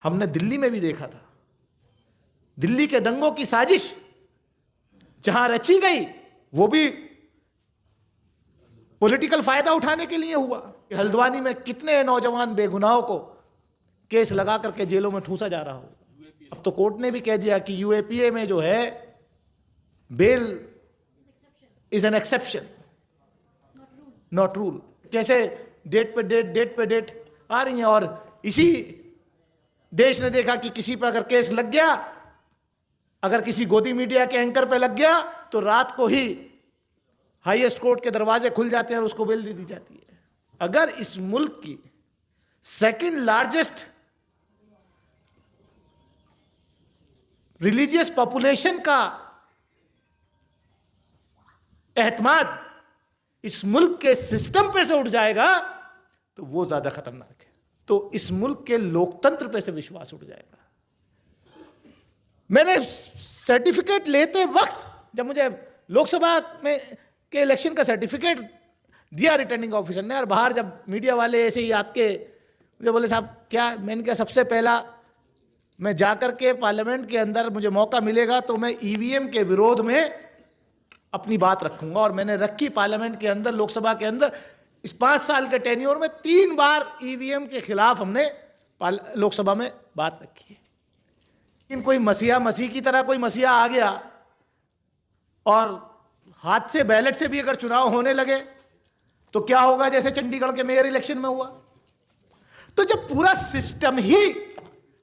हमने दिल्ली में भी देखा था। दिल्ली के दंगों की साजिश जहां रची गई वो भी पॉलिटिकल फायदा उठाने के लिए हुआ। हल्द्वानी में कितने नौजवान बेगुनाहों को केस लगा करके जेलों में ठूसा जा रहा हो। अब तो कोर्ट ने भी कह दिया कि यूएपीए में जो है bail is an exception not rule. कैसे डेट पे डेट आ रही हैं, और इसी देश ने देखा कि किसी पर अगर केस लग गया, अगर किसी गोदी मीडिया के एंकर पे लग गया, तो रात को ही हाईएस्ट कोर्ट के दरवाजे खुल जाते हैं और उसको बेल दे दी जाती है। अगर इस मुल्क की सेकंड लार्जेस्ट रिलीजियस पॉपुलेशन का एतमाद इस मुल्क के सिस्टम पे से उठ जाएगा तो वो ज्यादा खतरनाक है। तो इस मुल्क के लोकतंत्र पे से विश्वास उठ जाएगा। मैंने सर्टिफिकेट लेते वक्त, जब मुझे लोकसभा में के इलेक्शन का सर्टिफिकेट दिया रिटर्निंग ऑफिसर ने, और बाहर जब मीडिया वाले ऐसे ही आके मुझे बोले साहब क्या, मैंने कहा सबसे पहला मैं जाकर के पार्लियामेंट के अंदर मुझे मौका मिलेगा तो मैं ईवीएम के विरोध में अपनी बात रखूंगा। और मैंने रखी पार्लियामेंट के अंदर, लोकसभा के अंदर। इस 5 साल के टेन्योर में 3 बार ईवीएम के खिलाफ हमने लोकसभा में बात रखी है। लेकिन कोई मसीह की तरह कोई मसीहा आ गया और हाथ से बैलेट से भी अगर चुनाव होने लगे तो क्या होगा, जैसे चंडीगढ़ के मेयर इलेक्शन में हुआ। तो जब पूरा सिस्टम ही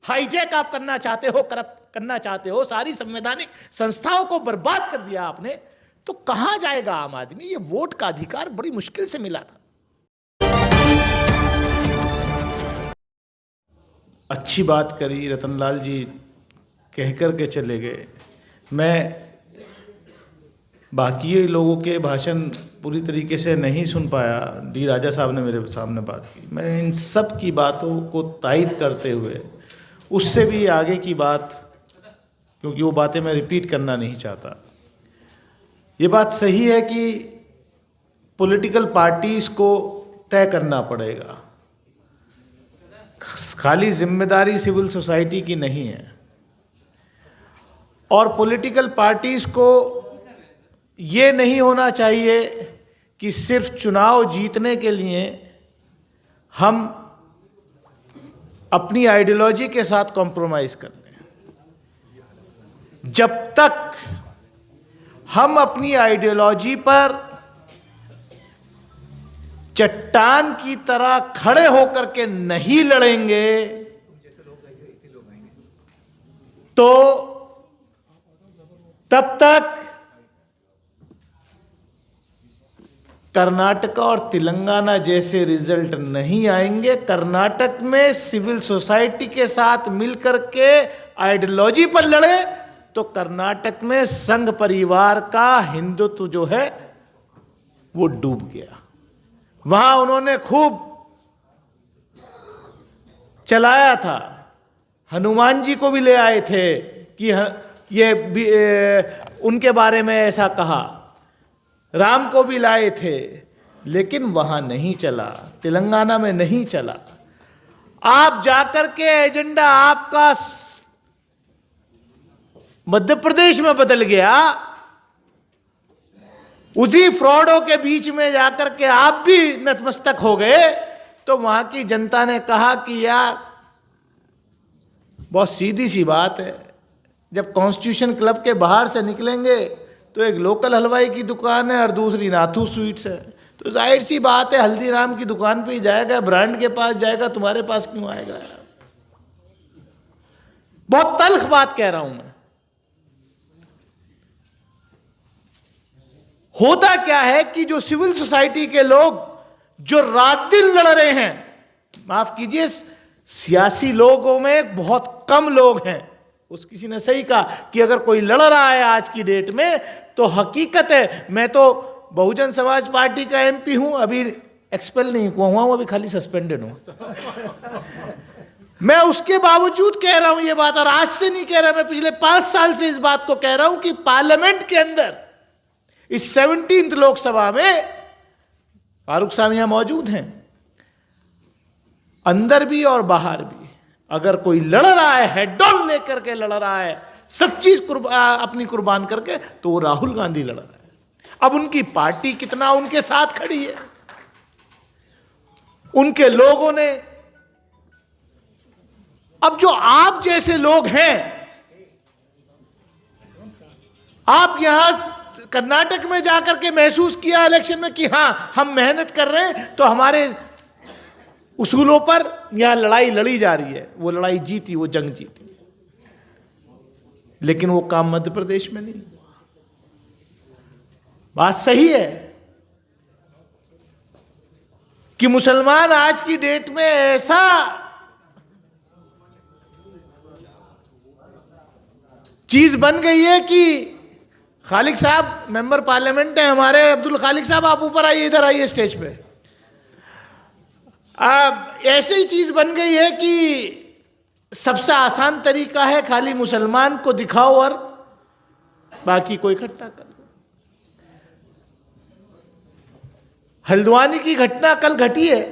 हाईजैक आप करना चाहते हो, करप्ट करना चाहते हो, सारी संवैधानिक संस्थाओं को बर्बाद कर दिया आपने, तो कहां जाएगा आम आदमी। ये वोट का अधिकार बड़ी मुश्किल से मिला था। अच्छी बात करी रतनलाल जी, कह कर के चले गए। मैं बाकी लोगों के भाषण पूरी तरीके से नहीं सुन पाया। डी राजा साहब ने मेरे सामने बात की। मैं इन सब की बातों को तायद करते हुए उससे भी आगे की बात, क्योंकि वो बातें मैं रिपीट करना नहीं चाहता। ये बात सही है कि पॉलिटिकल पार्टीज को तय करना पड़ेगा, खाली जिम्मेदारी सिविल सोसाइटी की नहीं है। और पॉलिटिकल पार्टीज को ये नहीं होना चाहिए कि सिर्फ चुनाव जीतने के लिए हम अपनी आइडियोलॉजी के साथ कॉम्प्रोमाइज कर लें। जब तक हम अपनी आइडियोलॉजी पर चट्टान की तरह खड़े होकर के नहीं लड़ेंगे तो तब तक कर्नाटक और तेलंगाना जैसे रिजल्ट नहीं आएंगे। कर्नाटक में सिविल सोसाइटी के साथ मिलकर के आइडियोलॉजी पर लड़े तो कर्नाटक में संघ परिवार का हिंदुत्व जो है वो डूब गया। वहां उन्होंने खूब चलाया था, हनुमान जी को भी ले आए थे कि ये उनके बारे में ऐसा कहा, राम को भी लाए थे, लेकिन वहां नहीं चला, तेलंगाना में नहीं चला। आप जाकर के एजेंडा आपका मध्य प्रदेश में बदल गया, उसी फ्रॉडों के बीच में जाकर के आप भी नतमस्तक हो गए, तो वहां की जनता ने कहा कि यार बहुत सीधी सी बात है, जब कॉन्स्टिट्यूशन क्लब के बाहर से निकलेंगे तो एक लोकल हलवाई की दुकान है और दूसरी नाथू स्वीट्स है, तो जाहिर सी बात है हल्दीराम की दुकान पे ही जाएगा, ब्रांड के पास जाएगा, तुम्हारे पास क्यों आएगा। बहुत तल्ख बात कह रहा हूं मैं। होता क्या है कि जो सिविल सोसाइटी के लोग जो रात दिन लड़ रहे हैं, माफ कीजिए सियासी लोगों में बहुत कम लोग हैं, उस किसी ने सही कहा कि अगर कोई लड़ रहा है आज की डेट में तो हकीकत है। मैं तो बहुजन समाज पार्टी का एमपी हूं, अभी एक्सपेल नहीं हुआ हूं, अभी खाली सस्पेंडेड हूं। मैं उसके बावजूद कह रहा हूं ये बात, और आज से नहीं कह रहा, मैं पिछले 5 साल से इस बात को कह रहा हूं कि पार्लियामेंट के अंदर इस 17th लोकसभा में फारूक साहब यहां मौजूद हैं, अंदर भी और बाहर भी, अगर कोई लड़ रहा है, हेड ऑन लेकर के लड़ रहा है, सब चीज अपनी कुर्बान करके, तो वो राहुल गांधी लड़ रहा है। अब उनकी पार्टी कितना उनके साथ खड़ी है, उनके लोगों ने। अब जो आप जैसे लोग हैं, आप यहां कर्नाटक में जाकर के महसूस किया इलेक्शन में कि हां हम मेहनत कर रहे हैं, तो हमारे उसूलों पर यहां लड़ाई लड़ी जा रही है। वो लड़ाई जीती, वो जंग जीती, लेकिन वो काम मध्य प्रदेश में नहीं हुआ। बात सही है कि मुसलमान आज की डेट में ऐसा चीज बन गई है कि खालिक साहब मेंबर पार्लियामेंट है हमारे, अब्दुल खालिक साहब आप ऊपर आइए, इधर आइए स्टेज पे। ऐसी ही चीज बन गई है कि सबसे आसान तरीका है खाली मुसलमान को दिखाओ और बाकी को इकट्ठा कर। हल्द्वानी की घटना कल घटी है,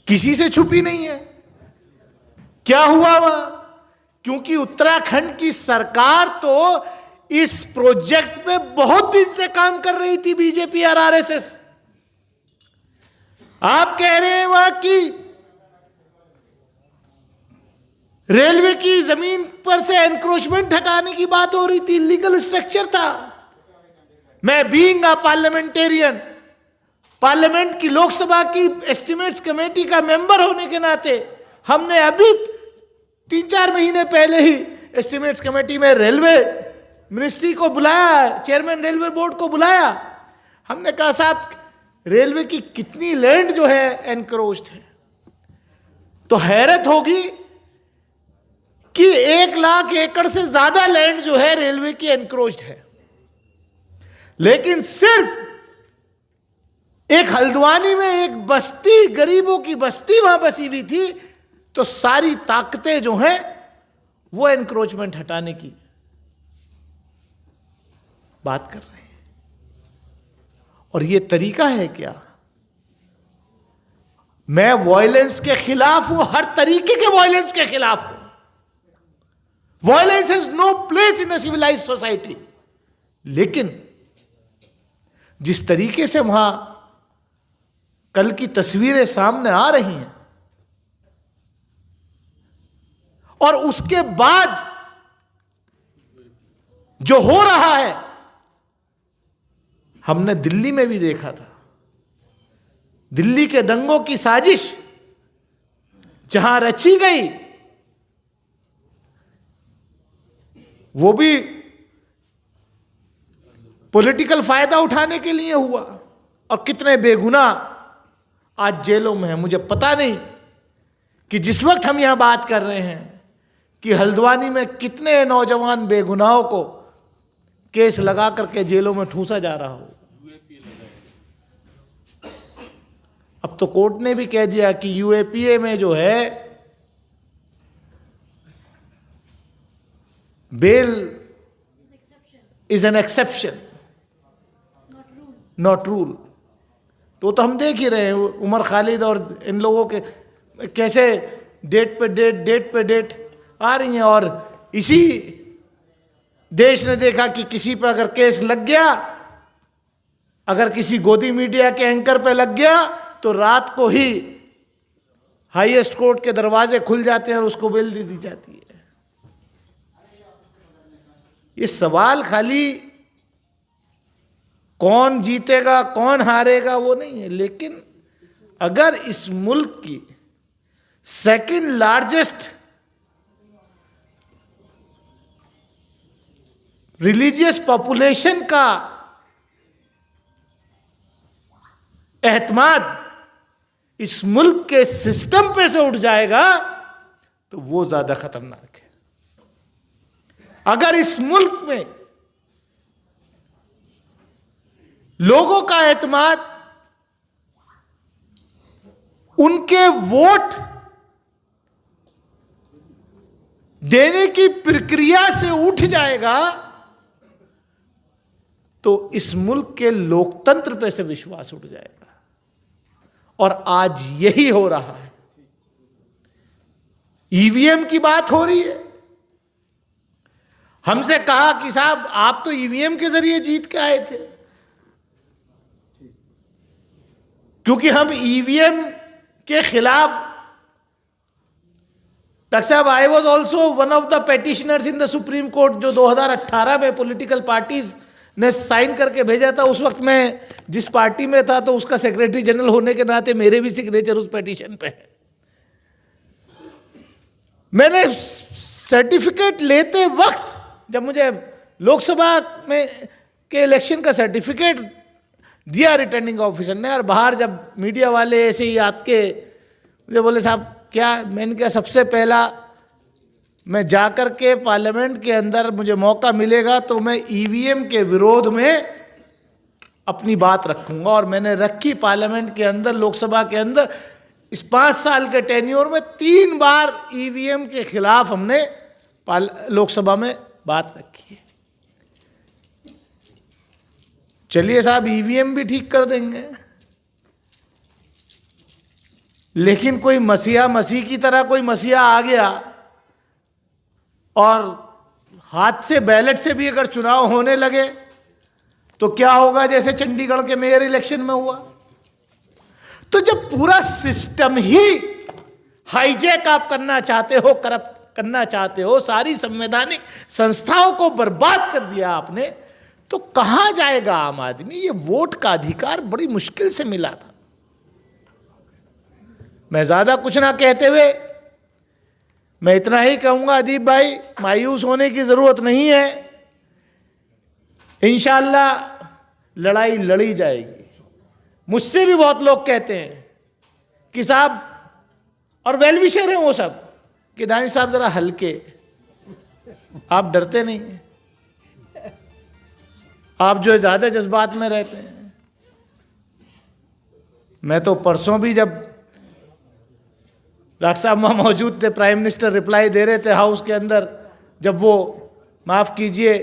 किसी से छुपी नहीं है। क्या हुआ वह? क्योंकि उत्तराखंड की सरकार तो इस प्रोजेक्ट पे बहुत दिन से काम कर रही थी, बीजेपी और आरएसएस। आप कह रहे हैं वहां की रेलवे की जमीन पर से एनक्रोचमेंट हटाने की बात हो रही थी, लीगल स्ट्रक्चर था। मैं बीइंग अ पार्लियामेंटेरियन, पार्लियामेंट की लोकसभा की एस्टिमेट्स कमेटी का मेंबर होने के नाते, हमने अभी 3-4 महीने पहले ही एस्टिमेट्स कमेटी में रेलवे मिनिस्ट्री को बुलाया, चेयरमैन रेलवे बोर्ड को बुलाया। हमने कहा साहब रेलवे की कितनी लैंड जो है एनक्रोच्ड है। तो हैरत होगी कि 1 लाख एकड़ से ज्यादा लैंड जो है रेलवे की एनक्रोच्ड है, लेकिन सिर्फ एक हल्द्वानी में एक बस्ती, गरीबों की बस्ती वहां बसी हुई थी, तो सारी ताकतें जो हैं वो एनक्रोचमेंट हटाने की बात कर रहे हैं। और ये तरीका है क्या? मैं वायलेंस के खिलाफ हूं, हर तरीके के वायलेंस के खिलाफ हूं। Violence has no place in a civilized society. लेकिन जिस तरीके से वहां कल की तस्वीरें सामने आ रही हैं, और उसके बाद जो हो रहा है, हमने दिल्ली में भी देखा था। दिल्ली के दंगों की साजिश जहां रची गई, वो भी पॉलिटिकल फायदा उठाने के लिए हुआ। और कितने बेगुनाह आज जेलों में हैं। मुझे पता नहीं कि जिस वक्त हम यहां बात कर रहे हैं कि हल्द्वानी में कितने नौजवान बेगुनाहों को केस लगा करके जेलों में ठूंसा जा रहा हो। अब तो कोर्ट ने भी कह दिया कि यूएपीए में जो है bail is an exception, not rule. तो हम देख ही रहे हैं उमर खालिद और इन लोगों के कैसे डेट पे डेट आ रही हैं। और इसी देश ने देखा कि किसी पर अगर केस लग गया, अगर किसी गोदी मीडिया के एंकर पे लग गया, तो रात को ही हाईएस्ट कोर्ट के दरवाजे खुल जाते हैं और उसको बेल दे दी जाती है। ये सवाल खाली कौन जीतेगा कौन हारेगा वो नहीं है, लेकिन अगर इस मुल्क की सेकंड लार्जेस्ट रिलीजियस पॉपुलेशन का एहतमाद इस मुल्क के सिस्टम पे से उठ जाएगा, तो वो ज्यादा खतरनाक है। अगर इस मुल्क में लोगों का एतमाद उनके वोट देने की प्रक्रिया से उठ जाएगा, तो इस मुल्क के लोकतंत्र पे से विश्वास उठ जाएगा। और आज यही हो रहा है। ईवीएम की बात हो रही है। हमसे कहा कि साहब आप तो ईवीएम के जरिए जीत के आए थे, क्योंकि हम ईवीएम के खिलाफ। डॉक्टर साहब, I was also one of the petitioners in the supreme court, जो 2018 में पॉलिटिकल पार्टीज ने साइन करके भेजा था। उस वक्त मैं जिस पार्टी में था, तो उसका सेक्रेटरी जनरल होने के नाते मेरे भी सिग्नेचर उस पेटिशन पे है। मैंने सर्टिफिकेट लेते वक्त, जब मुझे लोकसभा में के इलेक्शन का सर्टिफिकेट दिया रिटर्निंग ऑफिसर ने, और बाहर जब मीडिया वाले ऐसे ही आके मुझे बोले साहब क्या, मैंने कहा सबसे पहला मैं जाकर के पार्लियामेंट के अंदर मुझे मौका मिलेगा तो मैं ईवीएम के विरोध में अपनी बात रखूंगा। और मैंने रखी पार्लियामेंट के अंदर, लोकसभा के अंदर। इस 5 साल के टेन्योर में 3 बार ईवीएम के खिलाफ हमने लोकसभा में बात रखी है। चलिए साहब, ईवीएम भी ठीक कर देंगे, लेकिन कोई मसीह की तरह कोई मसीहा आ गया और हाथ से, बैलेट से भी अगर चुनाव होने लगे तो क्या होगा, जैसे चंडीगढ़ के मेयर इलेक्शन में हुआ। तो जब पूरा सिस्टम ही हाईजैक आप करना चाहते हो, करप्ट करना चाहते हो, सारी संवैधानिक संस्थाओं को बर्बाद कर दिया आपने, तो कहां जाएगा आम आदमी। ये वोट का अधिकार बड़ी मुश्किल से मिला था। मैं ज्यादा कुछ ना कहते हुए मैं इतना ही कहूंगा, अदीप भाई, मायूस होने की जरूरत नहीं है। इंशाअल्लाह लड़ाई लड़ी जाएगी। मुझसे भी बहुत लोग कहते हैं कि साहब, और वेल विशर हैं वो सब, कि दानिश साहब जरा हल्के, आप डरते नहीं, आप जो ज्यादा जज्बात में रहते हैं। मैं तो परसों भी जब डॉक्टर साहब वहाँ मौजूद थे, प्राइम मिनिस्टर रिप्लाई दे रहे थे हाउस के अंदर, जब वो, माफ़ कीजिए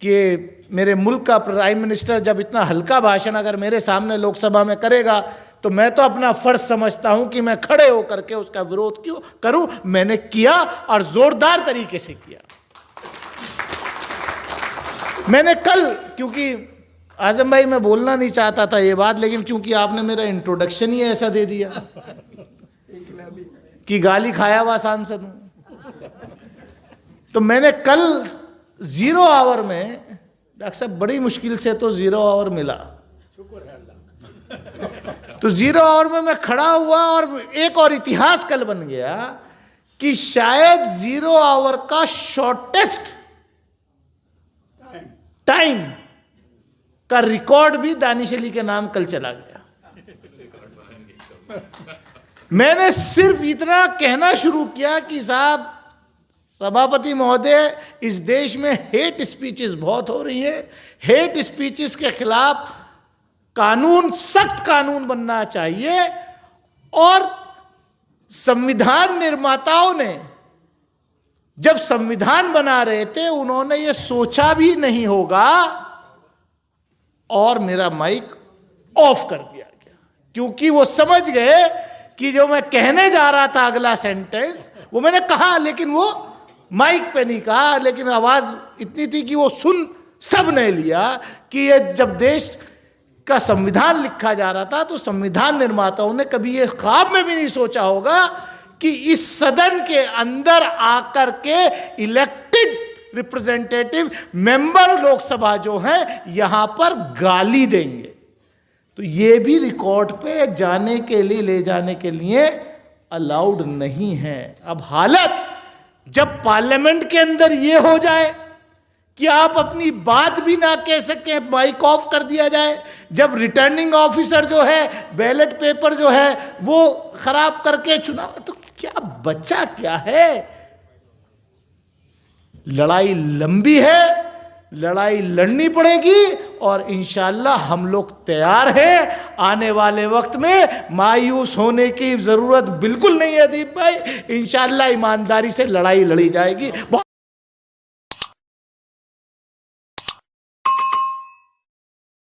कि मेरे मुल्क का प्राइम मिनिस्टर जब इतना हल्का भाषण अगर मेरे सामने लोकसभा में करेगा, तो मैं तो अपना फर्ज समझता हूं कि मैं खड़े होकर के उसका विरोध क्यों करूं। मैंने किया और जोरदार तरीके से किया। मैंने कल, क्योंकि आजम भाई मैं बोलना नहीं चाहता था ये बात, लेकिन क्योंकि आपने मेरा इंट्रोडक्शन ही ऐसा दे दिया कि गाली खाया हुआ सांसद हूं, तो मैंने कल 0 आवर में, डॉक्टर साहब बड़ी मुश्किल से तो 0 आवर मिला, तो 0 आवर में मैं खड़ा हुआ और एक और इतिहास कल बन गया कि शायद 0 आवर का शॉर्टेस्ट टाइम का रिकॉर्ड भी दानिश अली के नाम कल चला गया। मैंने सिर्फ इतना कहना शुरू किया कि साहब, सभापति महोदय, इस देश में हेट स्पीचेस बहुत हो रही है, हेट स्पीचेस के खिलाफ कानून, सख्त कानून बनना चाहिए। और संविधान निर्माताओं ने जब संविधान बना रहे थे, उन्होंने ये सोचा भी नहीं होगा, और मेरा माइक ऑफ कर दिया गया, क्योंकि वो समझ गए कि जो मैं कहने जा रहा था अगला सेंटेंस, वो मैंने कहा, लेकिन वो माइक पे नहीं कहा, लेकिन आवाज इतनी थी कि वो सुन सब ने लिया कि ये जब देश का संविधान लिखा जा रहा था, तो संविधान निर्माताओं ने कभी ये ख्वाब में भी नहीं सोचा होगा कि इस सदन के अंदर आकर के इलेक्टेड रिप्रेजेंटेटिव मेंबर लोकसभा जो है यहां पर गाली देंगे। तो ये भी रिकॉर्ड पे जाने के लिए, ले जाने के लिए अलाउड नहीं है। अब हालत जब पार्लियामेंट के अंदर ये हो जाए कि आप अपनी बात भी ना कह सकें, माइक ऑफ कर दिया जाए, जब रिटर्निंग ऑफिसर जो है बैलेट पेपर जो है वो खराब करके चुनाव, तो क्या बचा क्या है। लड़ाई लंबी है, लड़ाई लड़नी पड़ेगी, और इंशाअल्लाह हम लोग तैयार हैं। आने वाले वक्त में मायूस होने की जरूरत बिल्कुल नहीं है दीप भाई, इंशाअल्लाह ईमानदारी से लड़ाई लड़ी जाएगी।